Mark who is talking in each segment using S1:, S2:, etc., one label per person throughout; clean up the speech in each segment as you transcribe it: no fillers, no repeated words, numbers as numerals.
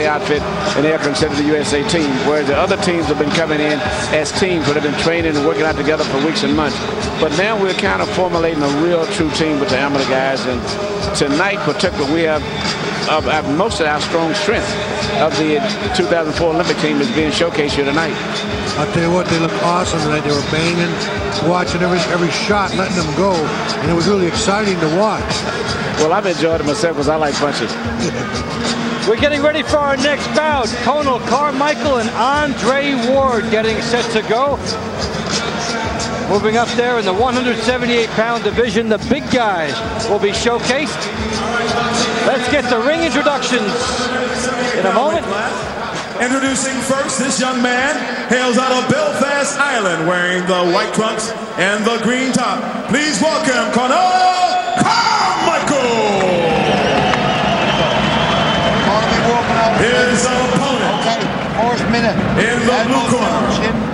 S1: outfit, and they are considered the USA team, whereas the other teams have been coming in as teams where they've been training and working out together for weeks and months. But now we're kind of formulating a real true team with the amateur guys, and tonight particularly we have most of our strong strength of the 2004 Olympic team is being showcased here tonight.
S2: I'll tell you what, they look awesome tonight. They were banging, watching every shot, letting them go, and it was really exciting to watch.
S1: Well, I've enjoyed it myself because I like punches.
S3: We're getting ready for our next bout. Conal Carmichael and Andre Ward getting set to go. Moving up there in the 178-pound division, the big guys will be showcased. Let's get the ring introductions in a moment.
S4: Introducing first, this young man hails out of Belfast, Ireland, wearing the white trunks and the green top. Please welcome Conal Carmichael. His opponent in the blue corner,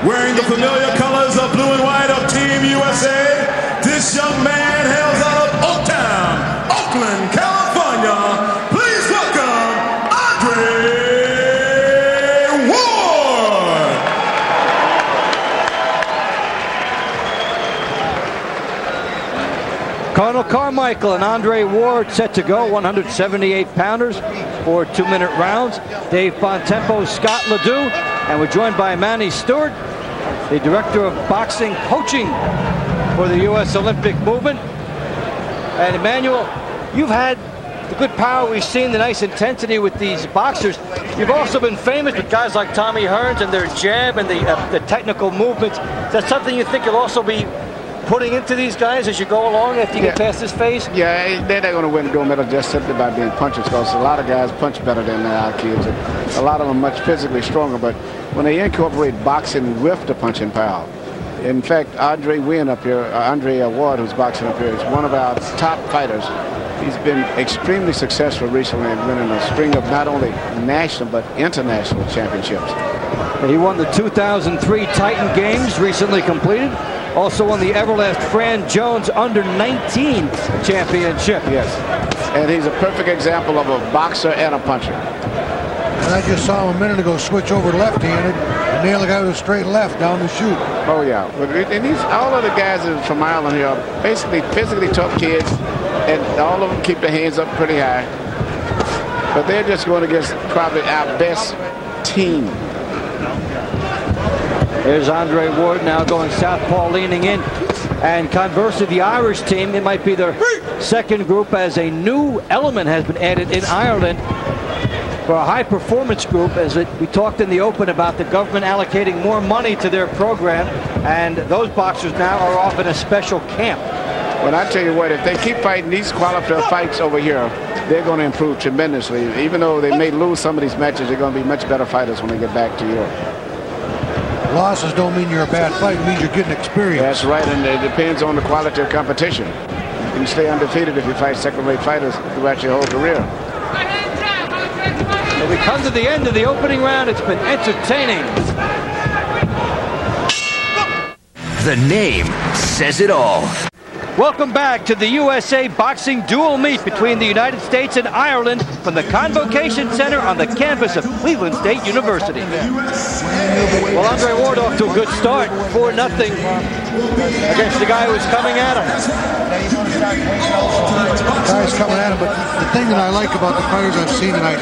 S4: wearing the familiar colors of blue and white of Team USA. This young man hails out of Oaktown, Oakland, California. Please welcome Andre Ward.
S3: Conal Carmichael and Andre Ward set to go, 178-pounders for 2-minute rounds. Dave Bontempo, Scott Ledoux, and we're joined by Manny Stewart, the director of boxing coaching for the U.S. Olympic movement. And Emmanuel, you've had the good power. We've seen the nice intensity with these boxers. You've also been famous with guys like Tommy Hearns and their jab and the technical movements. Is that something you think you'll also be putting into these guys as you go along after you get past this phase?
S1: Yeah, they're not going to win gold medal just simply by being punchers, because a lot of guys punch better than our kids. And a lot of them are much physically stronger, but when they incorporate boxing with the punching power. In fact, Andre Ward up here, Andre Ward, who's boxing up here, is one of our top fighters. He's been extremely successful recently in winning a string of not only national but international championships.
S3: He won the 2003 Titan Games, recently completed. Also won the Everlast Fran Jones Under-19 championship.
S1: Yes, and he's a perfect example of a boxer and a puncher.
S2: And I just saw him a minute ago switch over left-handed and nail the guy with a straight left down the chute.
S1: Oh yeah, and all of the guys from Ireland here are basically physically tough kids, and all of them keep their hands up pretty high. But they're just going against probably our best team.
S3: There's Andre Ward now going southpaw, leaning in. And conversely, the Irish team, it might be their second group, as a new element has been added in Ireland for a high-performance group, as we talked in the open about the government allocating more money to their program, and those boxers now are off in a special camp.
S1: Well, I tell you what, if they keep fighting these qualifier fights over here, they're going to improve tremendously. Even though they may lose some of these matches, they're going to be much better fighters when they get back to Europe.
S2: Losses don't mean you're a bad fight. It means you're getting experience.
S1: That's right, and it depends on the quality of competition. You can stay undefeated if you fight second-rate fighters throughout your whole career.
S3: So we come to the end of the opening round. It's been entertaining.
S5: The name says it all.
S3: Welcome back to the USA Boxing Dual Meet between the United States and Ireland from the Convocation Center on the campus of Cleveland State University. Well, Andre Ward off to a good start, 4-0 against the guy who was coming at him.
S2: The guy's coming at him, but the thing that I like about the fighters I've seen tonight,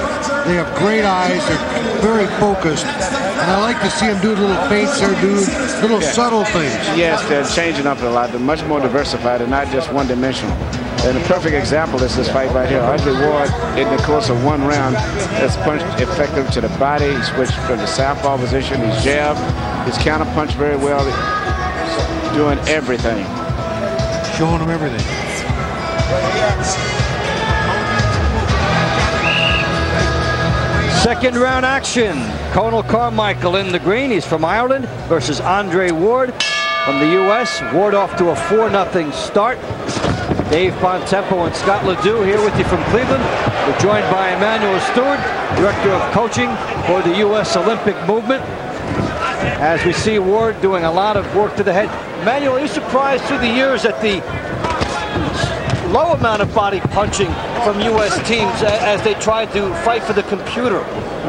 S2: they have great eyes, they're very focused, and I like to see them do little feints or do little subtle things.
S1: Yes, they're changing up a lot. They're much more diversified and not just one-dimensional. And a perfect example is this fight right here. Andre Ward, in the course of one round, has punched effective to the body. He switched from the southpaw position. He's jabbed. He's counter-punched very well. He's doing everything.
S2: Showing them everything.
S3: Second round action. Conal Carmichael in the green. He's from Ireland versus Andre Ward from the U.S. Ward off to a 4-0 start. Dave Bontempo and Scott Ledoux here with you from Cleveland. We're joined by Emmanuel Stewart, Director of Coaching for the U.S. Olympic movement. As we see Ward doing a lot of work to the head. Emmanuel, are you surprised through the years at the low amount of body punching from U.S. teams as they try to fight for the computer.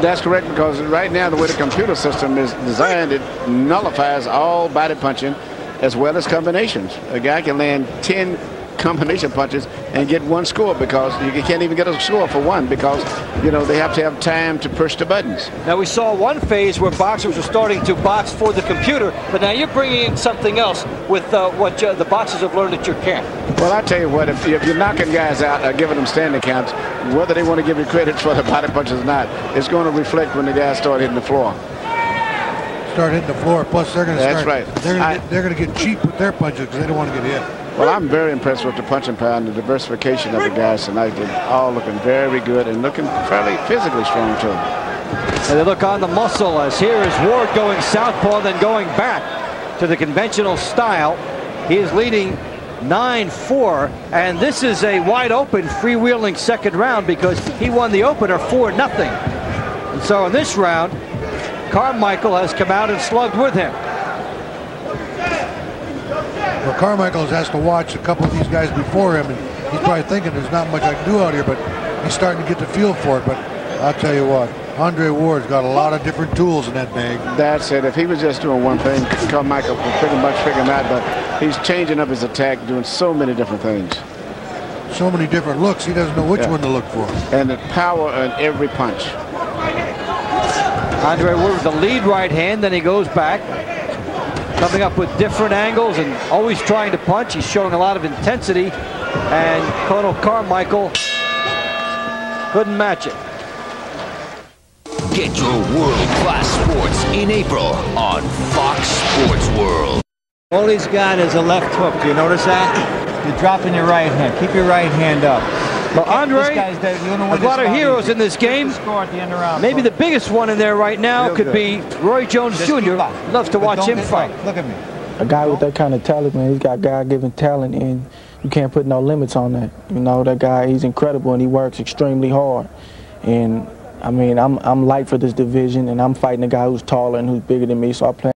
S1: That's correct, because right now the way the computer system is designed, it nullifies all body punching as well as combinations. A guy can land 10 combination punches and get one score, because you can't even get a score for one, because they have to have time to push the buttons.
S3: Now, we saw one phase where boxers were starting to box for the computer, but now you're bringing in something else with what the boxers have learned at your camp.
S1: Well, I tell you what, if you're knocking guys out or giving them standing counts, whether they want to give you credit for the body punches or not, it's going to reflect when the guys start hitting the floor.
S2: Start hitting the floor. Plus, they're going to
S1: That's right.
S2: They're going to get cheap with their punches because they don't want to get hit.
S1: Well, I'm very impressed with the punching power and the diversification of the guys tonight. They're all looking very good and looking fairly physically strong, too.
S3: And they look on the muscle, as here is Ward going southpaw, then going back to the conventional style. He is leading 9-4, and this is a wide open freewheeling second round, because he won the opener 4-0. And so in this round, Carmichael has come out and slugged with him.
S2: Well, Carmichael has to watch a couple of these guys before him, and he's probably thinking there's not much I can do out here, but he's starting to get the feel for it. But I'll tell you what, Andre Ward's got a lot of different tools in that bag.
S1: That's it. If he was just doing one thing, Carmichael would pretty much figure him out, but he's changing up his attack, doing so many different things.
S2: So many different looks, he doesn't know which one to look for.
S1: And the power in every punch.
S3: Andre Ward with the lead right hand, then he goes back, coming up with different angles and always trying to punch. He's showing a lot of intensity, and Colonel Carmichael couldn't match it.
S5: Get your world-class sports in April on Fox Sports World.
S6: All he's got is a left hook. Do you notice that? You're dropping your right hand. Keep your right hand up.
S3: Well, Andre, a lot of heroes in this game. Maybe the biggest one in there right now could be Roy Jones Jr. Loves to watch him fight.
S6: Look at me.
S7: A guy with that kind of talent, man, he's got God-given talent, and you can't put no limits on that. That guy, he's incredible, and he works extremely hard. And I mean, I'm light for this division, and I'm fighting a guy who's taller and who's bigger than me, so I plan